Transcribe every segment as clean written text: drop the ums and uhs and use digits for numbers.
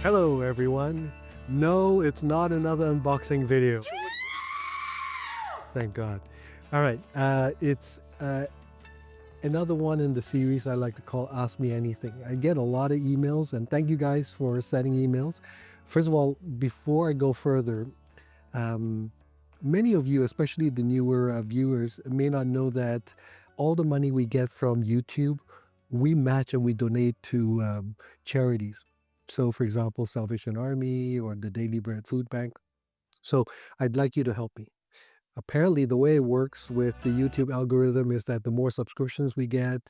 Hello everyone. No, it's not another unboxing video. Thank God. All right, it's another one in the series I like to call Ask Me Anything. I get a lot of emails, and thank you guys for sending emails. First of all, before I go further, um, many of you, especially the newer viewers, may not know that all the money we get from YouTube, we match and we donate to charities. So, for example, Salvation Army or the Daily Bread Food Bank. So, I'd like you to help me. Apparently, the way it works with the YouTube algorithm is that the more subscriptions we get,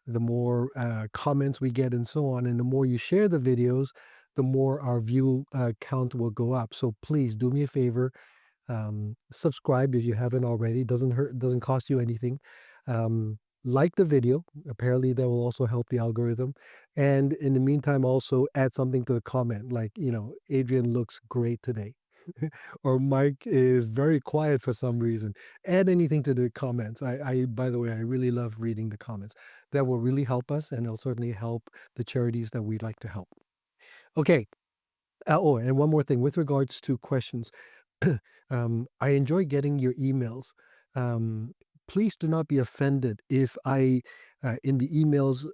the more comments we get, and so on. And the more you share the videos, the more our view count will go up. So please do me a favor, subscribe if you haven't already. Doesn't hurt, doesn't cost you anything. Like the video. Apparently, that will also help the algorithm. And in the meantime, also add something to the comment, like Adrian looks great today. Or Mike is very quiet for some reason. Add anything to the comments. By the way, I really love reading the comments. That will really help us, and it'll certainly help the charities that we'd like to help. Okay. Oh, and one more thing with regards to questions. I enjoy getting your emails. Um, Please do not be offended if in the emails,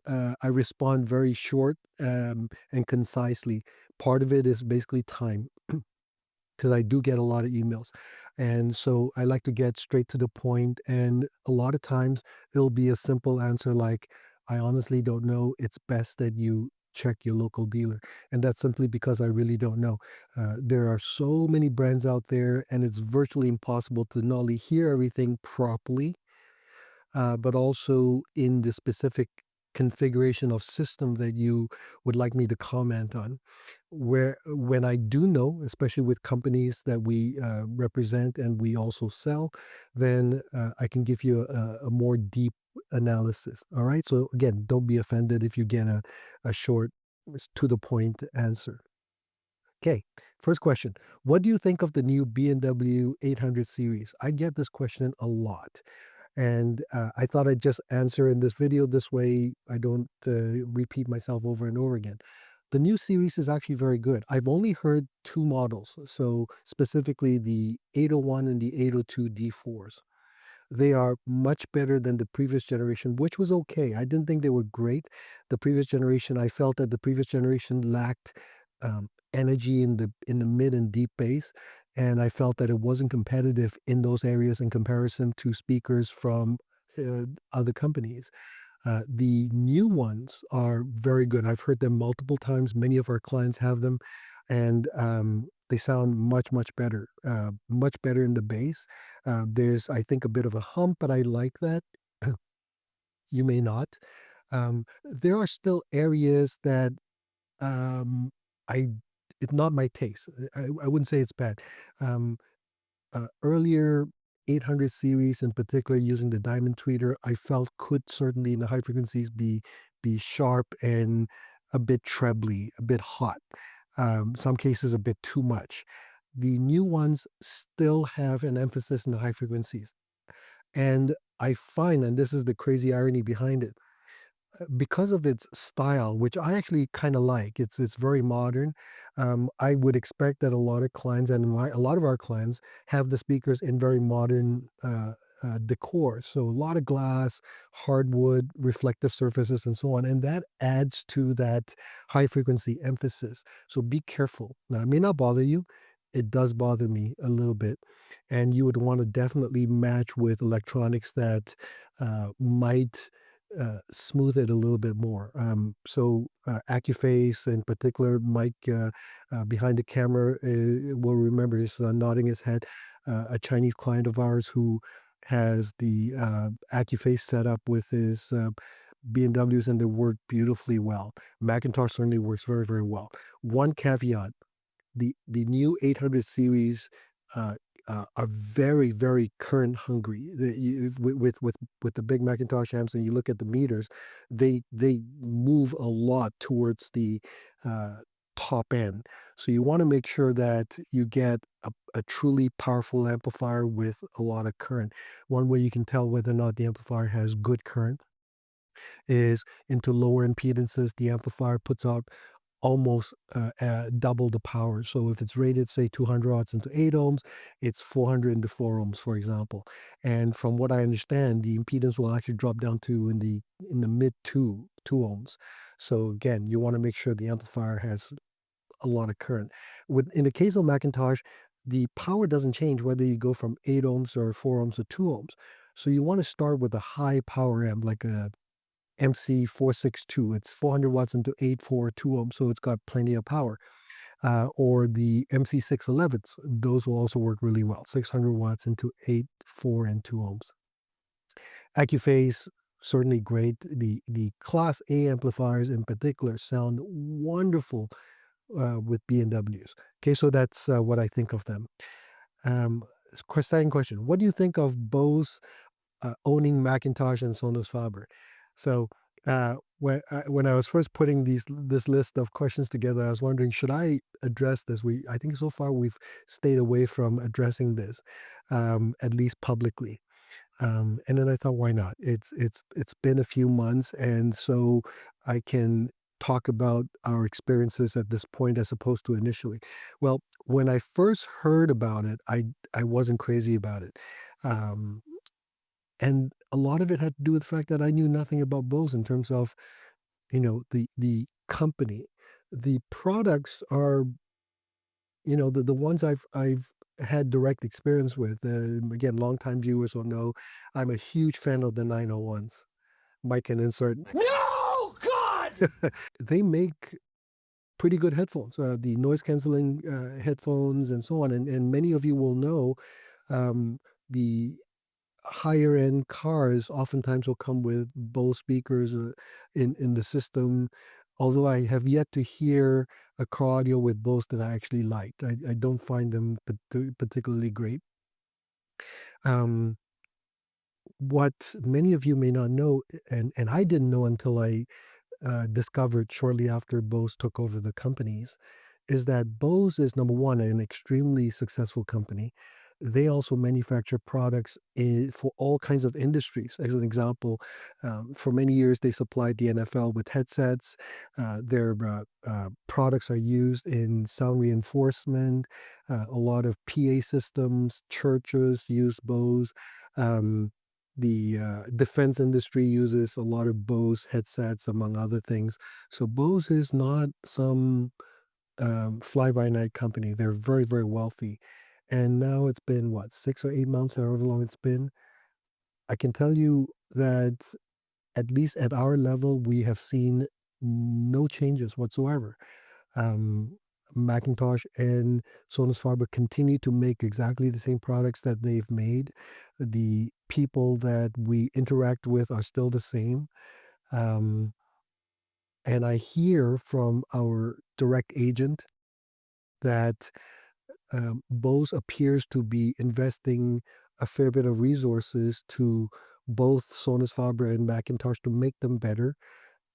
I respond very short and concisely. Part of it is basically time, because I do get a lot of emails. And so I like to get straight to the point. And a lot of times it'll be a simple answer like, I honestly don't know. It's best that you check your local dealer. And that's simply because I really don't know. There are so many brands out there, and it's virtually impossible to not only hear everything properly, but also in the specific configuration of system that you would like me to comment on. Where when I do know, especially with companies that we represent and we also sell, then I can give you a more deep analysis. All right. So again, don't be offended if you get a short, to the point answer. Okay, first question. What do you think of the new BMW 800 series? I get this question a lot. And I thought I'd just answer in this video. This way I don't repeat myself over and over again. The new series is actually very good. I've only heard two models. So specifically the 801 and the 802 D4s. They are much better than the previous generation, which was okay. I didn't think they were great. The previous generation, I felt that the previous generation lacked energy in the mid and deep bass, and I felt that it wasn't competitive in those areas in comparison to speakers from other companies. The new ones are very good. I've heard them multiple times. Many of our clients have them, and they sound much, much better in the bass. There's, I think, a bit of a hump, but I like that. You may not. There are still areas that um, I it's not my taste. I wouldn't say it's bad. Um, Earlier 800 series, in particular, using the diamond tweeter, I felt could certainly in the high frequencies be sharp and a bit trebly, a bit hot. Some cases a bit too much. The new ones still have an emphasis in the high frequencies, and I find, and this is the crazy irony behind it, because of its style, which I actually kind of like. It's very modern. I would expect that a lot of clients and a lot of our clients have the speakers in very modern decor. So a lot of glass, hardwood, reflective surfaces, and so on, and that adds to that high frequency emphasis. So be careful. Now, it may not bother you. It does bother me a little bit, and you would want to definitely match with electronics that might smooth it a little bit more. Accuface in particular, Mike behind the camera will remember, he's nodding his head. A Chinese client of ours who has the Accuface set up with his BMWs, and they work beautifully well. Macintosh certainly works very, very well. One caveat: the new 800 series uh, are very, very current hungry. With the big Macintosh amps, and you look at the meters, they move a lot towards the uh, top end. So you want to make sure that you get a truly powerful amplifier with a lot of current. One way you can tell whether or not the amplifier has good current is into lower impedances. The amplifier puts out almost double the power. So if it's rated, say, 200 watts into 8 ohms, it's 400 into 4 ohms, for example. And from what I understand, the impedance will actually drop down to in the mid 2 ohms. So again, you want to make sure the amplifier has a lot of current. In the case of Macintosh, the power doesn't change whether you go from 8 ohms or 4 ohms or 2 ohms. So you want to start with a high power amp like a MC462. It's 400 watts into 8 4 2 ohms, so it's got plenty of power. Or the MC611s, those will also work really well. 600 watts into 8 4 and 2 ohms. AccuPhase, certainly great. The Class A amplifiers in particular sound wonderful with B&Ws. Okay, so that's what I think of them. Second question: what do you think of Bose owning Macintosh and Sonus Faber? So when I was first putting this list of questions together, I was wondering, should I address this? I think so far we've stayed away from addressing this, at least publicly. And then I thought, why not? It's been a few months, and so I can talk about our experiences at this point as opposed to initially. Well, when I first heard about it, I wasn't crazy about it. Um, and a lot of it had to do with the fact that I knew nothing about Bose in terms of, the company. The products are, the ones I've had direct experience with. Again, longtime viewers will know I'm a huge fan of the 901s. Mike can insert. No, God! They make pretty good headphones, the noise canceling headphones and so on. And many of you will know the higher end cars oftentimes will come with Bose speakers in the system. Although I have yet to hear a car audio with Bose that I actually liked, I don't find them particularly great. Um, what many of you may not know, and I didn't know until I discovered shortly after Bose took over the companies, is that Bose is, number one, an extremely successful company. They also manufacture products for all kinds of industries. As an example, for many years they supplied the NFL with headsets. Their products are used in sound reinforcement. A lot of PA systems, churches use Bose. Um, the defense industry uses a lot of Bose headsets, among other things. So Bose is not some fly-by-night company. They're very, very wealthy. And now it's been, what, 6 or 8 months, however long it's been. I can tell you that at least at our level, we have seen no changes whatsoever. Um, Macintosh and Sonus Faber continue to make exactly the same products that they've made. The people that we interact with are still the same. Um, and I hear from our direct agent that Bose appears to be investing a fair bit of resources to both Sonus Faber and Macintosh to make them better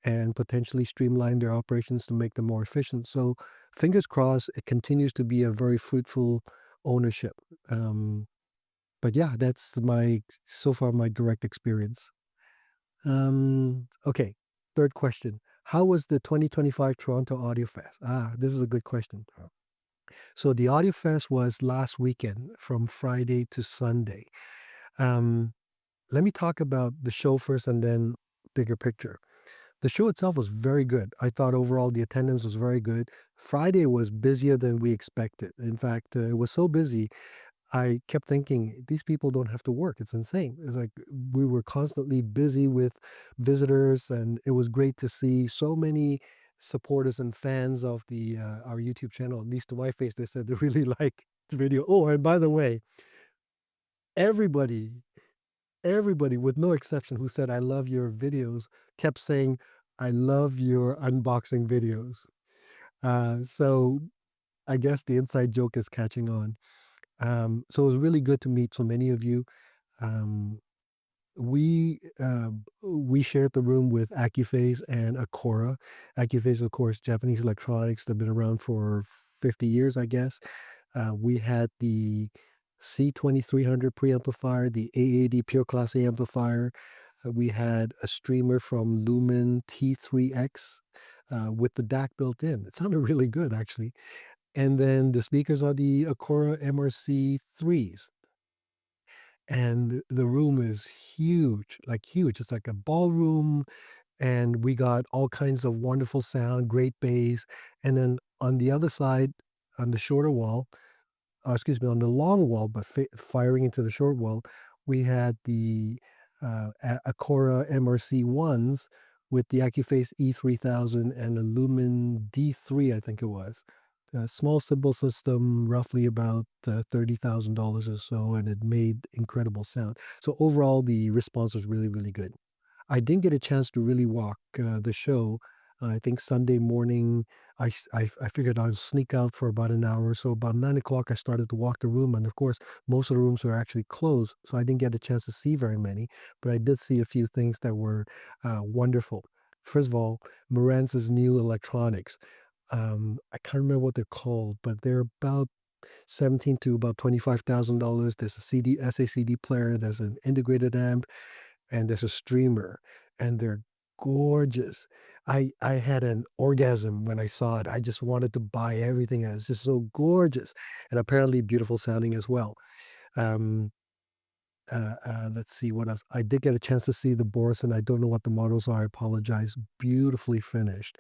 and potentially streamline their operations to make them more efficient. So fingers crossed, it continues to be a very fruitful ownership. Um, but yeah, that's so far my direct experience. Okay, third question. How was the 2025 Toronto Audio Fest? This is a good question. So the Audio Fest was last weekend from Friday to Sunday. Um, Let me talk about the show first and then bigger picture. The show itself was very good. I thought overall the attendance was very good. Friday was busier than we expected. In fact, it was so busy, I kept thinking, these people don't have to work. It's insane. It's like we were constantly busy with visitors, and it was great to see so many supporters and fans of our YouTube channel. At least to my face, they said they really like the video. Oh, and by the way, everybody, everybody with no exception who said I love your videos kept saying I love your unboxing videos. So I guess the inside joke is catching on. So it was really good to meet so many of you. Um, we shared the room with AccuPhase and Akora. AccuPhase, of course, Japanese electronics that have been around for 50 years, I guess. We had the C2300 preamplifier, the AAD Pure Class A amplifier. We had a streamer from Lumen T3X. with the DAC built in. It sounded really good, actually. And then the speakers are the Acura MRC 3s. And the room is huge, like huge. It's like a ballroom, and we got all kinds of wonderful sound, great bass. And then on the other side, on the shorter wall, excuse me, on the long wall, but firing into the short wall, we had the Acora MRC ones with the AccuFace E3000 and the Lumen D3, I think it was. A small simple system, roughly about $30,000 or so, and it made incredible sound. So overall, the response was really, really good. I didn't get a chance to really walk the show. I think Sunday morning, I figured I'd sneak out for about an hour or so. About 9 o'clock, I started to walk the room. And of course, most of the rooms were actually closed. So I didn't get a chance to see very many. But I did see a few things that were wonderful. First of all, Marantz' new electronics. I can't remember what they're called, but they're about 17 to about $25,000. There's a CD, SACD player, there's an integrated amp, and there's a streamer, and they're gorgeous. I had an orgasm when I saw it. I just wanted to buy everything. It's just so gorgeous, and apparently beautiful sounding as well. Um, let's see what else. I did get a chance to see the Boris, and I don't know what the models are. I apologize. Beautifully finished.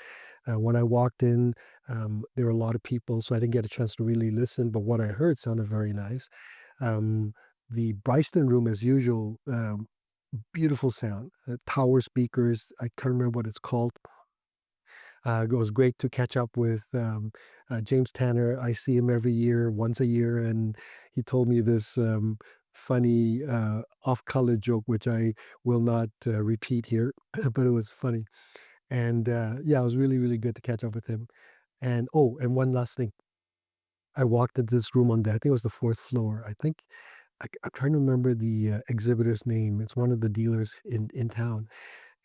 When I walked in, there were a lot of people, so I didn't get a chance to really listen. But what I heard sounded very nice. Um, the Bryston room, as usual, beautiful sound. Tower speakers. I can't remember what it's called. It was great to catch up with James Tanner. I see him every year, once a year, and he told me this funny off-color joke, which I will not repeat here, but it was funny. And yeah, it was really, really good to catch up with him. And oh, and one last thing. I walked into this room on I think it was the fourth floor. I think I'm trying to remember the exhibitor's name. It's one of the dealers in town,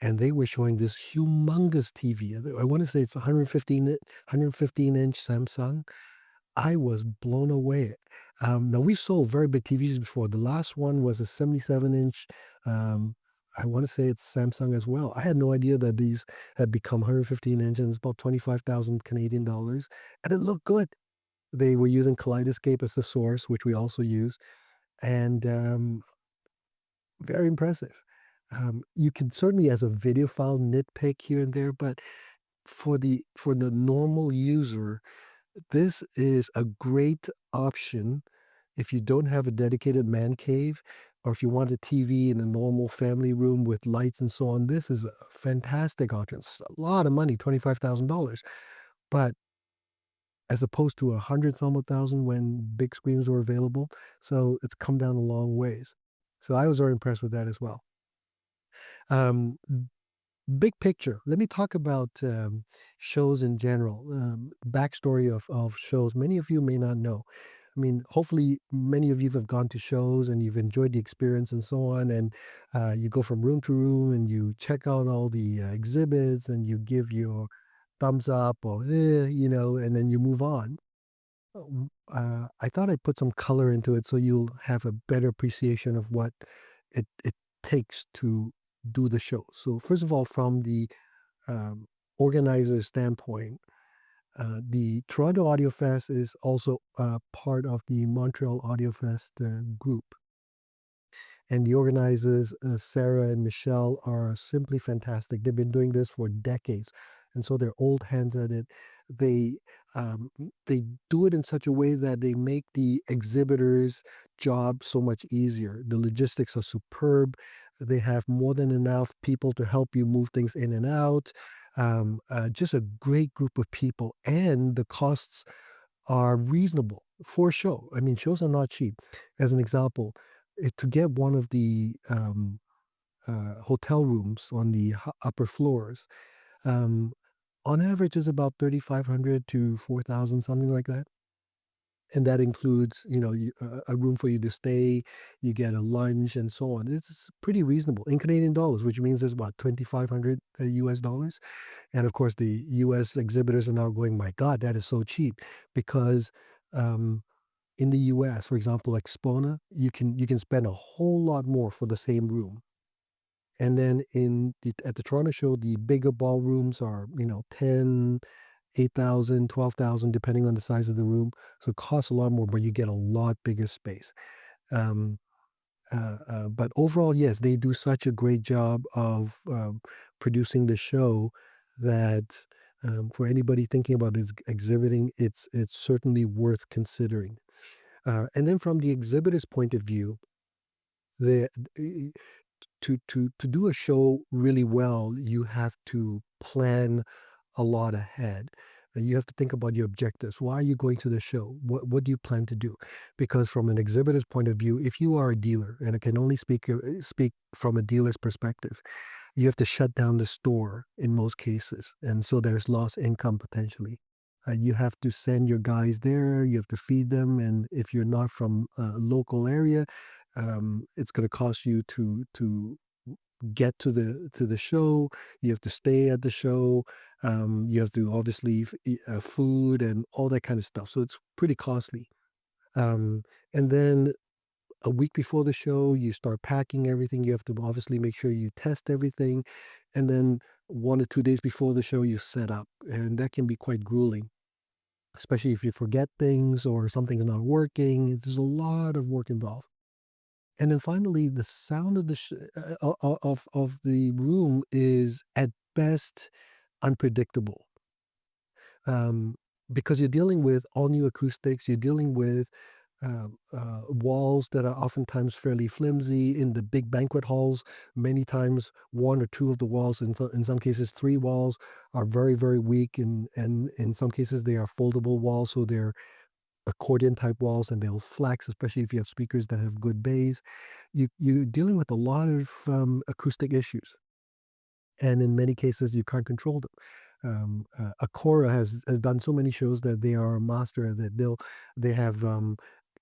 and they were showing this humongous TV. I want to say it's 115-inch Samsung. I was blown away. Now we've sold very big TVs before. The last one was a 77-inch. Um, I want to say it's Samsung as well. I had no idea that these had become 115 inch, and it's about 25,000 Canadian dollars, and it looked good. They were using Kaleidoscape as the source, which we also use, and very impressive. You can certainly, as a video file, nitpick here and there, but for the normal user, this is a great option if you don't have a dedicated man cave, or if you want a TV in a normal family room with lights and so on. This is a fantastic option. It's a lot of money, $25,000, but as opposed to 100 some odd thousand when big screens were available. So it's come down a long ways. So I was very impressed with that as well. Um, Big picture. Let me talk about shows in general. Backstory of shows. Many of you may not know. I mean, hopefully, many of you have gone to shows and you've enjoyed the experience and so on. And you go from room to room and you check out all the exhibits and you give your thumbs up or and then you move on. I thought I'd put some color into it so you'll have a better appreciation of what it takes to do the show. So first of all, from the organizer standpoint, the Toronto Audio Fest is also part of the Montreal Audio Fest group. And the organizers, Sarah and Michelle, are simply fantastic. They've been doing this for decades, and so they're old hands at it. They they do it in such a way that they make the exhibitors' job so much easier. The logistics are superb. They have more than enough people to help you move things in and out. Just a great group of people, and the costs are reasonable for a show. I mean, shows are not cheap. As an example, to get one of the hotel rooms on the upper floors, um, on average is about 3,500 to 4,000, something like that. And that includes, a room for you to stay, you get a lunch and so on. It's pretty reasonable in Canadian dollars, which means it's what, 2,500 US dollars. And of course, the US exhibitors are now going, my God, that is so cheap, because um, in the US, for example, like Spona, you can spend a whole lot more for the same room. And then at the Toronto show, the bigger ballrooms are, 10, 8,000, 12,000, depending on the size of the room. So it costs a lot more, but you get a lot bigger space. Um, but overall, yes, they do such a great job of producing the show that for anybody thinking about exhibiting, it's certainly worth considering. And then from the exhibitor's point of view, the to do a show really well, you have to plan a lot ahead. You have to think about your objectives. Why are you going to the show? What do you plan to do? Because from an exhibitor's point of view, if you are a dealer, and I can only speak from a dealer's perspective, you have to shut down the store in most cases, and so there's lost income potentially. You have to send your guys there. You have to feed them, and if you're not from a local area, it's going to cost you to get to the show. You have to stay at the show. You have to obviously eat, food and all that kind of stuff. So it's pretty costly. And then a week before the show, you start packing everything. You have to obviously make sure you test everything, and then 1 or 2 days before the show, you set up, and that can be quite grueling. Especially if you forget things or something's not working. There's a lot of work involved. And then finally, the sound of of the room is at best unpredictable, um, because you're dealing with all new acoustics. You're dealing with walls that are oftentimes fairly flimsy in the big banquet halls. Many times, one or two of the walls, in some cases, three walls, are very very weak, and in some cases they are foldable walls, so they're accordion type walls, and they'll flex, especially if you have speakers that have good bass. You're dealing with a lot of acoustic issues, and in many cases you can't control them. Acora has done so many shows that they are a master at that. They have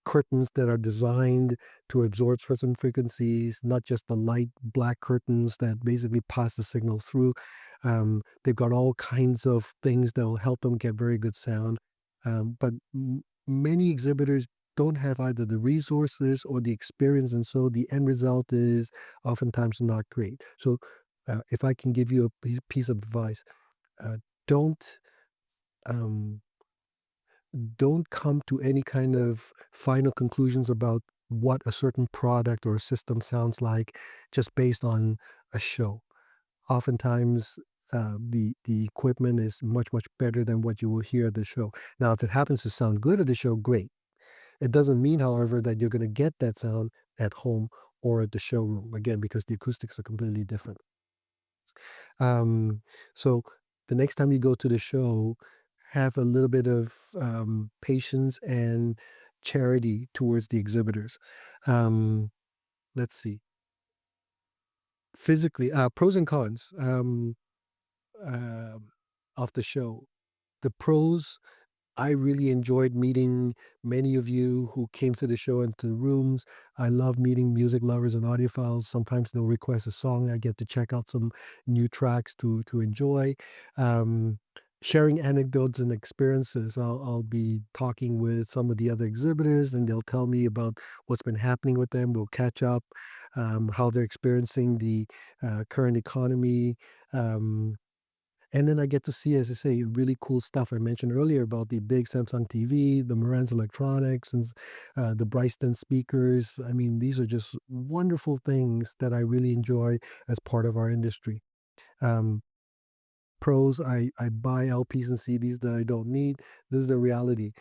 curtains that are designed to absorb certain frequencies, not just the light black curtains that basically pass the signal through. They've got all kinds of things that will help them get very good sound. But many exhibitors don't have either the resources or the experience, and so the end result is oftentimes not great. So if I can give you a piece of advice, uh, don't um, don't come to any kind of final conclusions about what a certain product or system sounds like just based on a show. Oftentimes, the equipment is much better than what you will hear at the show. Now, if it happens to sound good at the show, great. It doesn't mean, however, that you're going to get that sound at home or at the showroom again because the acoustics are completely different. Um, so the next time you go to the show, have a little bit of patience and charity towards the exhibitors. Um, let's see. Physically, pros and cons um, of the show. The pros, I really enjoyed meeting many of you who came to the show and to the rooms. I love meeting music lovers and audiophiles. Sometimes they'll request a song. I get to check out some new tracks to enjoy. Um, Sharing anecdotes and experiences. I'll be talking with some of the other exhibitors, and they'll tell me about what's been happening with them. We'll catch up, how they're experiencing the current economy. Um, and then I get to see, as I say, really cool stuff. I mentioned earlier about the big Samsung TV, the Marantz electronics, and the Bryston speakers. I mean, these are just wonderful things that I really enjoy as part of our industry. Um, Pros, I buy LPs and CDs that I don't need. This is the reality.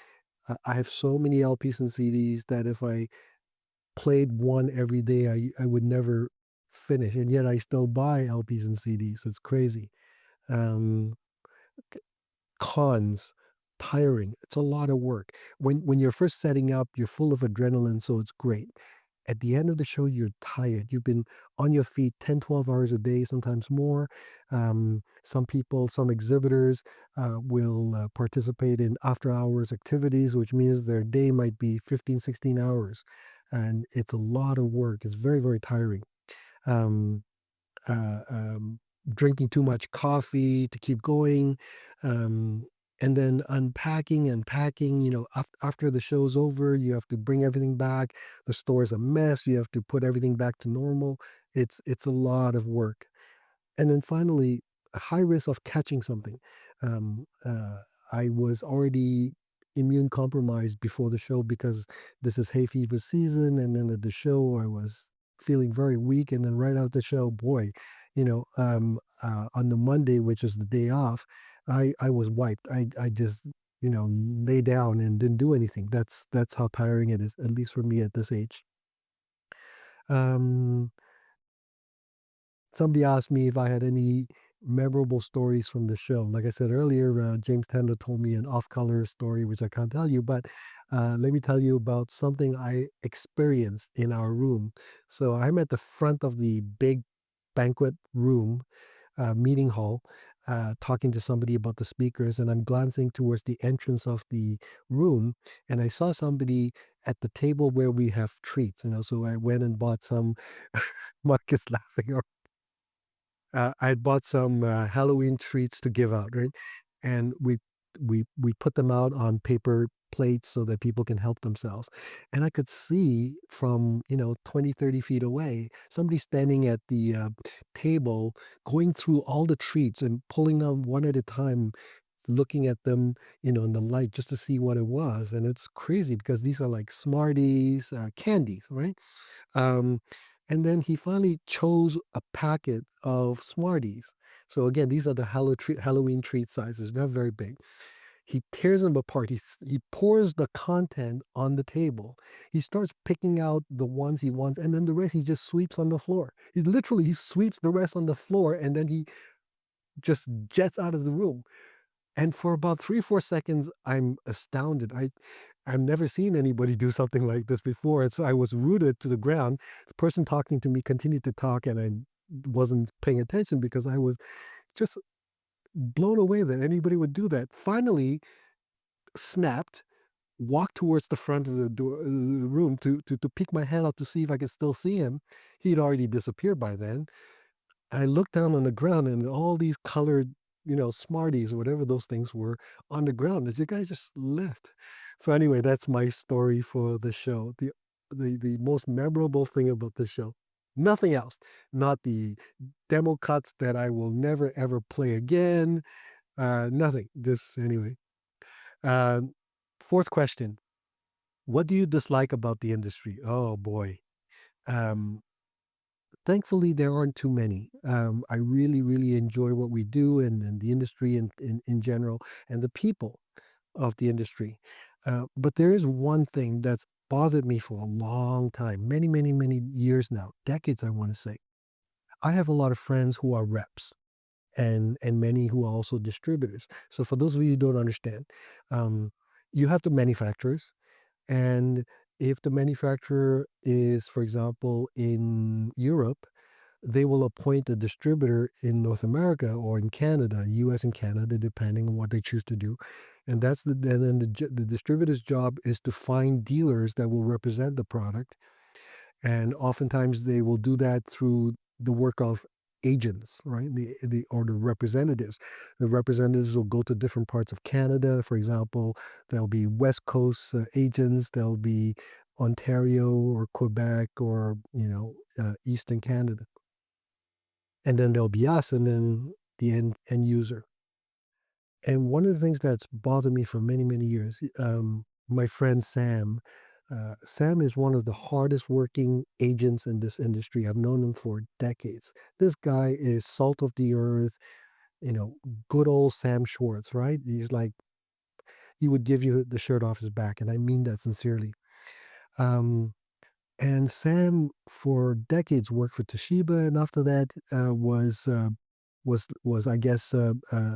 I have so many LPs and CDs that if I played one every day, I would never finish. And yet I still buy LPs and CDs. It's crazy. Um, Cons, tiring. It's a lot of work. When you're first setting up, you're full of adrenaline, so it's great. At the end of the show, you're tired. You've been on your feet 10, 12 hours a day, sometimes more. Some people, some exhibitors will participate in after hours activities, which means their day might be 15, 16 hours. And it's a lot of work. It's very, very tiring. Um, uh, um, Drinking too much coffee to keep going, um, and then unpacking and packing. After the show's over, you have to bring everything back. The store is a mess. You have to put everything back to normal. It's a lot of work. And then finally, a high risk of catching something. Um, uh, I was already immune compromised before the show because this is hay fever season, and then at the show I was feeling very weak, and then right out the show, boy, on the Monday, which is the day off, I was wiped. I just lay down and didn't do anything. That's how tiring it is, at least for me at this age. Um, Somebody asked me if I had any memorable stories from the show. Like I said earlier, James Tender told me an off-color story, which I can't tell you, but let me tell you about something I experienced in our room. So I'm at the front of the big banquet room, meeting hall, talking to somebody about the speakers, and I'm glancing towards the entrance of the room, and I saw somebody at the table where we have treats. So I went and bought some. Mark is laughing. I had bought some Halloween treats to give out, right? And we put them out on paper plates so that people can help themselves. And I could see from 20, 30 feet away somebody standing at the table, going through all the treats and pulling them one at a time, looking at them in the light just to see what it was. And it's crazy because these are like Smarties, candies, right? Um, and then he finally chose a packet of Smarties. So again, these are the Halloween treat sizes. They're very big. He tears them apart. He pours the content on the table. He starts picking out the ones he wants, and then the rest he just sweeps on the floor. He sweeps the rest on the floor, and then he just jets out of the room. And for about 3 or 4 seconds, I'm astounded. I've never seen anybody do something like this before, and so I was rooted to the ground. The person talking to me continued to talk, and I wasn't paying attention because I was just blown away that anybody would do that. Finally, snapped, walked towards the front of the door, the room to peek my head out to see if I could still see him. He'd already disappeared by then. I looked down on the ground and all these colored, Smarties or whatever those things were on the ground that the guy just left. So anyway, that's my story for the show. The most memorable thing about the show. Nothing else. Not the demo cuts that I will never ever play again. Nothing. Just anyway. Um, Fourth question. What do you dislike about the industry? Oh boy. Um, Thankfully, there aren't too many. I really, really enjoy what we do and the industry in general and the people of the industry. But there is one thing that's bothered me for a long time, many, many, many years now, decades, I want to say. I have a lot of friends who are reps and many who are also distributors. So for those of you who don't understand, um, you have the manufacturers, and if the manufacturer is, for example, in Europe, they will appoint a distributor in North America or in Canada, US and Canada, depending on what they choose to do. And then the distributor's job is to find dealers that will represent the product. And oftentimes they will do that through the work of agents, right? The representatives. The representatives will go to different parts of Canada. For example, there'll be West Coast agents, there'll be Ontario or Quebec or Eastern Canada, and then there'll be us, and then the end user. And one of the things that's bothered me for many, many years, my friend Sam, Sam is one of the hardest working agents in this industry. I've known him for decades. This guy is salt of the earth, you know, good old Sam Schwartz, right? He's like, he would give you the shirt off his back, and I mean that sincerely. Um, and Sam, for decades, worked for Toshiba, and after that, was I guess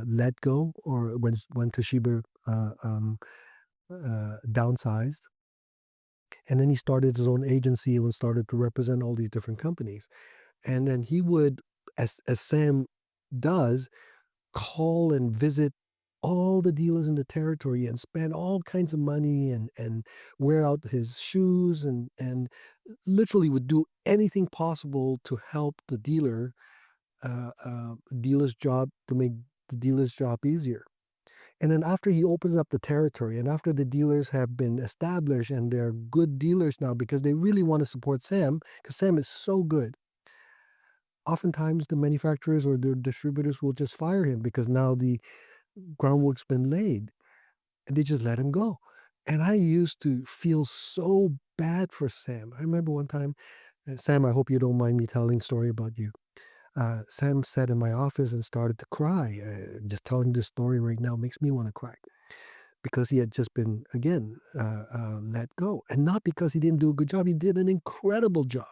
let go, or when Toshiba downsized, and then he started his own agency and started to represent all these different companies. And then he would, as Sam does, call and visit all the dealers in the territory and spend all kinds of money and wear out his shoes and literally would do anything possible to help the dealer's job, to make the dealer's job easier. And then after he opens up the territory and after the dealers have been established and they're good dealers now because they really want to support Sam because Sam is so good. oftentimes the manufacturers or the distributors will just fire him because now the groundwork's been laid and they just let him go. And I used to feel so bad for Sam. I remember one time, Sam, I hope you don't mind me telling a story about you. Sam sat in my office and started to cry. Just telling this story right now makes me want to cry because he had just been, again, let go. And not because he didn't do a good job, he did an incredible job.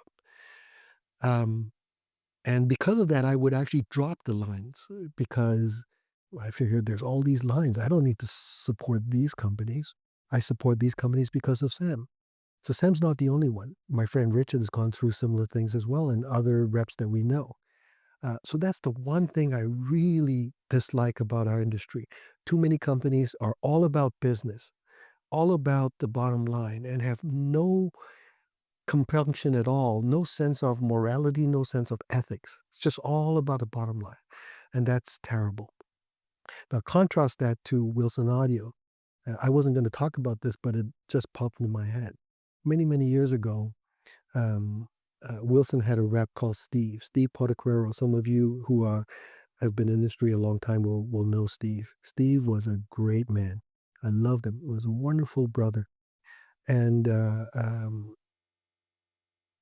Um, and because of that, I would actually drop the lines because I figured there's all these lines. I don't need to support these companies. I support these companies because of Sam. So Sam's not the only one. My friend Richard has gone through similar things as well, and other reps that we know. So that's the one thing I really dislike about our industry. Too many companies are all about business, all about the bottom line, and have no compunction at all, no sense of morality, no sense of ethics. It's just all about the bottom line. And that's terrible. Now, contrast that to Wilson Audio. I wasn't going to talk about this, but it just popped into my head. Many, many years ago, um, Wilson had a rep called Steve Portoquero. Some of you who have been in the industry a long time will know Steve. Steve was a great man. I loved him. He was a wonderful brother. And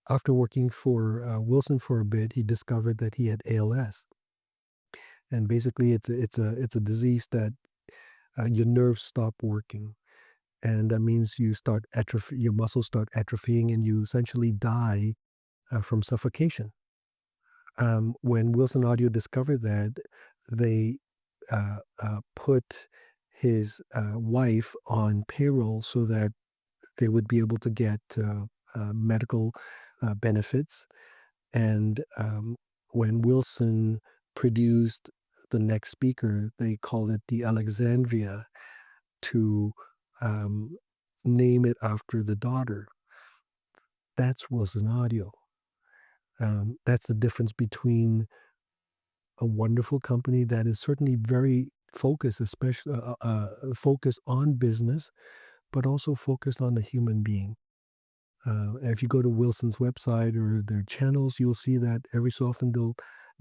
after working for Wilson for a bit, he discovered that he had ALS. And basically, it's a disease that your nerves stop working, and that means you start your muscles start atrophying, and you essentially die from suffocation. When Wilson Audio discovered that, they put his wife on payroll so that they would be able to get medical benefits. And when Wilson produced the next speaker, they called it the Alexandria to um, name it after the daughter. That's Wilson Audio. That's the difference between a wonderful company that is certainly very focused, especially focused on business, but also focused on the human being. If you go to Wilson's website or their channels, you'll see that every so often they'll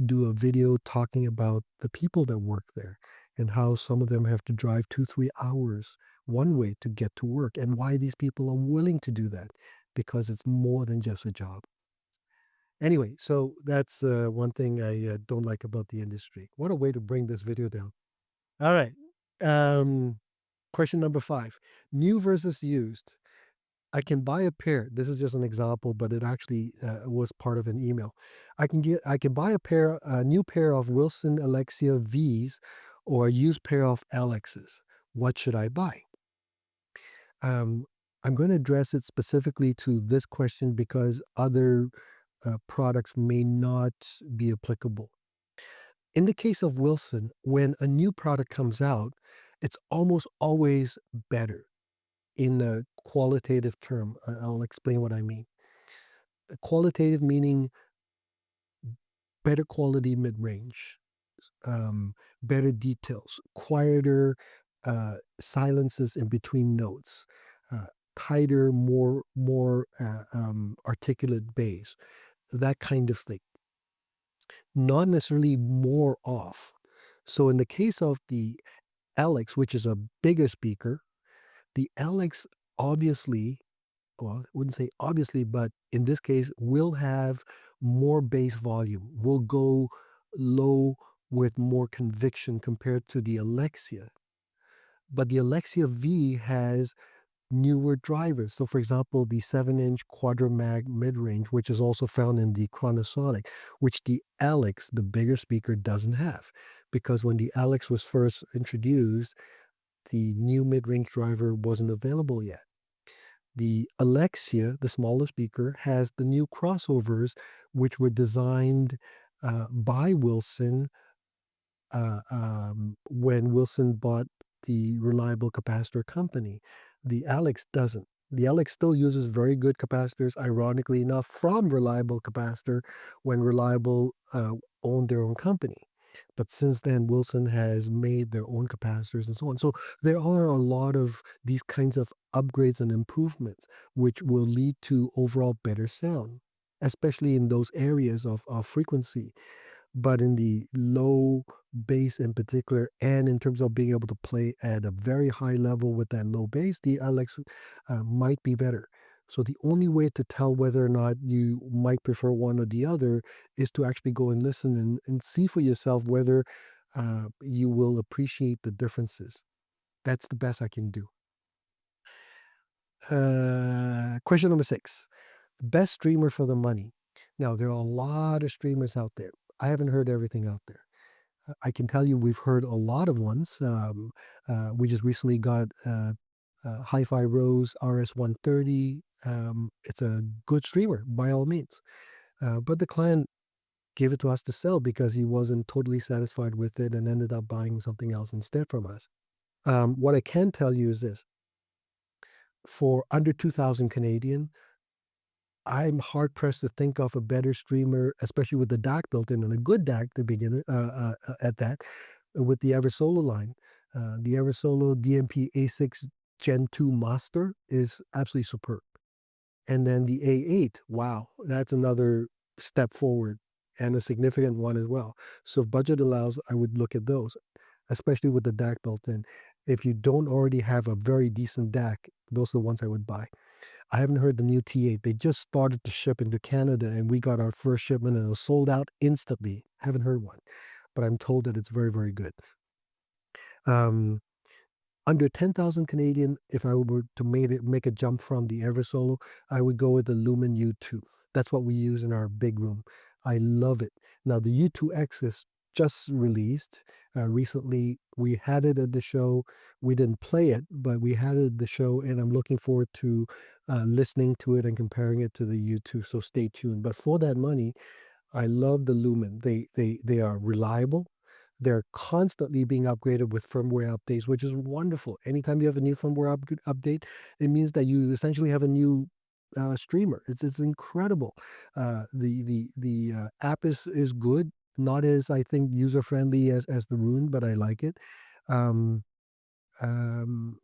do a video talking about the people that work there and how some of them have to drive 2-3 hours one way to get to work, and why these people are willing to do that because it's more than just a job. Anyway, so that's one thing I don't like about the industry. What a way to bring this video down. All right. Um, question number 5: new versus used. I can buy a pair. This is just an example, but it actually was part of an email. I can buy a new pair of Wilson Alexia V's or a used pair of Alex's. What should I buy? Um, I'm going to address it specifically to this question because other products may not be applicable. In the case of Wilson, when a new product comes out, it's almost always better in a qualitative term. I'll explain what I mean. Qualitative meaning better quality mid range, better details, quieter silences in between notes, uh, tighter, more articulate bass, that kind of thing. Not necessarily more off. So in the case of the Alex, which is a bigger speaker, the Alex obviously, well, I wouldn't say obviously, but in this case, will have more bass volume, will go low with more conviction compared to the Alexia. But the Alexia V has newer drivers. So, for example, the 7-inch Quadramag mid-range, which is also found in the Chronosonic, which the Alex, the bigger speaker, doesn't have. Because when the Alex was first introduced, the new mid-range driver wasn't available yet. The Alexia, the smaller speaker, has the new crossovers, which were designed by Wilson when Wilson bought the Reliable Capacitor Company. The Alex doesn't. The Alex still uses very good capacitors, ironically enough, from Reliable Capacitor when Reliable owned their own company. But since then, Wilson has made their own capacitors and so on. So there are a lot of these kinds of upgrades and improvements, which will lead to overall better sound. especially in those areas of frequency. But in the low bass in particular, and in terms of being able to play at a very high level with that low bass, the Alex might be better. So the only way to tell whether or not you might prefer one or the other is to actually go and listen and see for yourself whether you will appreciate the differences. That's the best I can do. Question number 6. Best streamer for the money. Now, there are a lot of streamers out there. I haven't heard everything out there. I can tell you we've heard a lot of ones. We just recently got Hi-Fi Rose RS130. It's a good streamer by all means. But the client gave it to us to sell because he wasn't totally satisfied with it and ended up buying something else instead from us. What I can tell you is this. For under 2,000 Canadian, I'm hard pressed to think of a better streamer, especially with the DAC built in and a good DAC to begin at that, with the Eversolo line. The Eversolo DMP A6 Gen 2 Master is absolutely superb. And then the A8, wow, that's another step forward and a significant one as well. So if budget allows, I would look at those, especially with the DAC built in. If you don't already have a very decent DAC, those are the ones I would buy. I haven't heard the new T8. They just started to ship into Canada, and we got our first shipment, and it was sold out instantly. Haven't heard one, but I'm told that it's very, very good. Under 10,000 Canadian, if I were to make a jump from the Eversolo, I would go with the Lumen U2. That's what we use in our big room. I love it. Now, the U2X is just released recently. We had it at the show. We didn't play it, but we had it at the show, and I'm looking forward to listening to it and comparing it to the U2. So stay tuned. But for that money, I love the Lumen. They are reliable. They're constantly being upgraded with firmware updates, which is wonderful. Anytime you have a new firmware update, it means that you essentially have a new streamer. It's incredible. The app is good, not as I think user friendly as the Rune, but I like it. Um, um,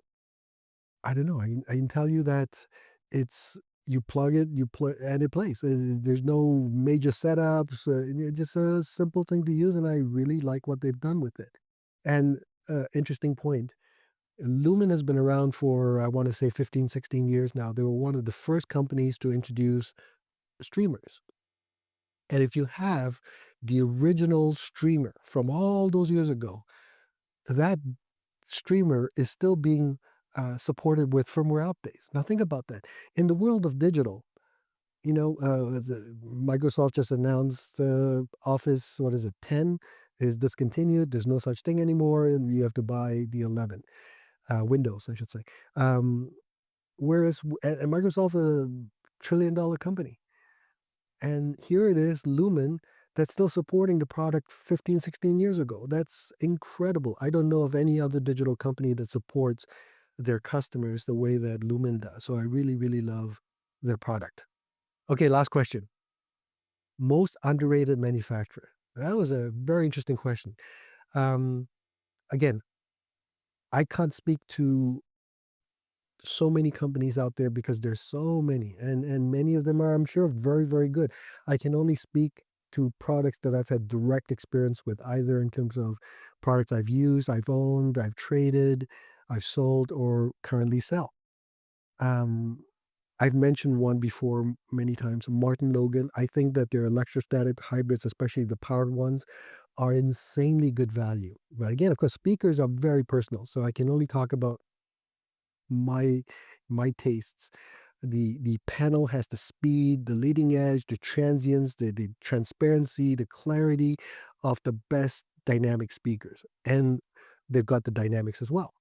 I don't know. I can tell you that it's you plug it, you play, and it plays. There's no major setups. Just a simple thing to use, and I really like what they've done with it. And interesting point. Lumen has been around for, I want to say 15, 16 years now. They were one of the first companies to introduce streamers. And if you have the original streamer from all those years ago, that streamer is still being supported with firmware updates. Now think about that. In the world of digital, Microsoft just announced Office, what is it, 10 is discontinued. There's no such thing anymore, and you have to buy the 11, Windows, I should say. Whereas, and Microsoft, $1 trillion company. And here it is, Lumen, that's still supporting the product 15, 16 years ago. That's incredible. I don't know of any other digital company that supports their customers the way that Lumen does. So I really, really love their product. Okay, last question. Most underrated manufacturer. That was a very interesting question. Again, I can't speak to so many companies out there because there's so many, and many of them are, I'm sure, very, very good. I can only speak to products that I've had direct experience with, either in terms of products I've used, I've owned, I've traded, I've sold, or currently sell. Um, I've mentioned one before many times, Martin Logan. I think that their electrostatic hybrids, especially the powered ones, are insanely good value. But again, of course, speakers are very personal, so I can only talk about my my tastes. The panel has the speed, the leading edge, the transients, the transparency, the clarity of the best dynamic speakers. And they've got the dynamics as well.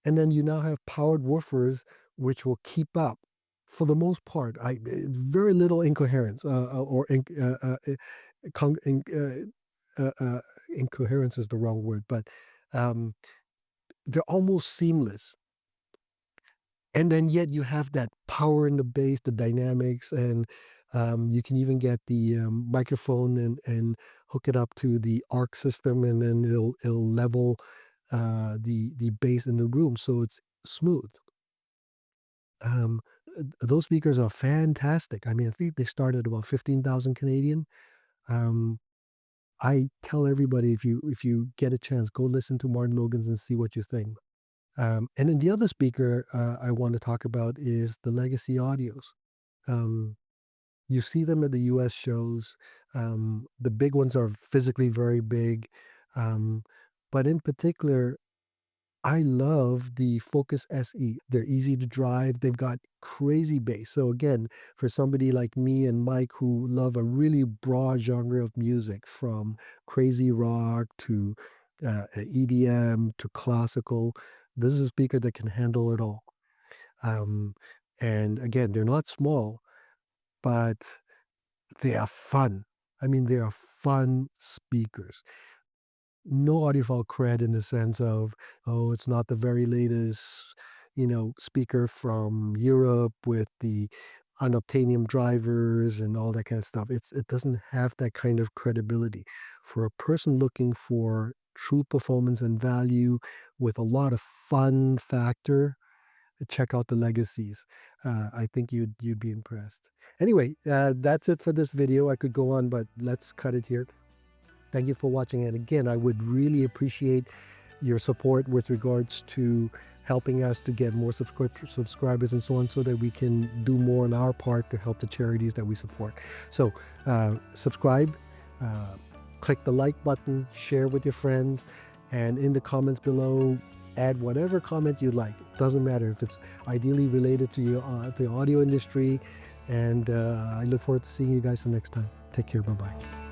And then you now have powered woofers which will keep up for the most part. Very little incoherence con, in, incoherence is the wrong word, but um, they're almost seamless. And then yet you have that power in the bass, the dynamics, and you can even get the microphone and hook it up to the arc system, and then it'll level the bass in the room, so it's smooth. Those speakers are fantastic. I mean, I think they start at about 15,000 Canadian. Um, I tell everybody, if you get a chance, go listen to Martin Logan's and see what you think. And then the other speaker I want to talk about is the Legacy Audios. Um, you see them at the US shows. The big ones are physically very big. Um, but in particular, I love the Focus SE. They're easy to drive. They've got crazy bass. So again, for somebody like me and Mike who love a really broad genre of music, from crazy rock to EDM to classical, this is a speaker that can handle it all. Um, and again, they're not small, but they are fun. I mean, they are fun speakers. No audiophile cred in the sense of, oh, it's not the very latest, speaker from Europe with the unobtainium drivers and all that kind of stuff. It doesn't have that kind of credibility. For a person looking for true performance and value with a lot of fun factor, check out the legacies. I think you'd be impressed. Anyway, that's it for this video. I could go on, but let's cut it here. Thank you for watching. And again, I would really appreciate your support with regards to helping us to get more subscribers and so on, so that we can do more on our part to help the charities that we support. So subscribe, click the like button, share with your friends, and in the comments below, add whatever comment you like. It doesn't matter if it's ideally related to the audio industry. And I look forward to seeing you guys the next time. Take care. Bye-bye.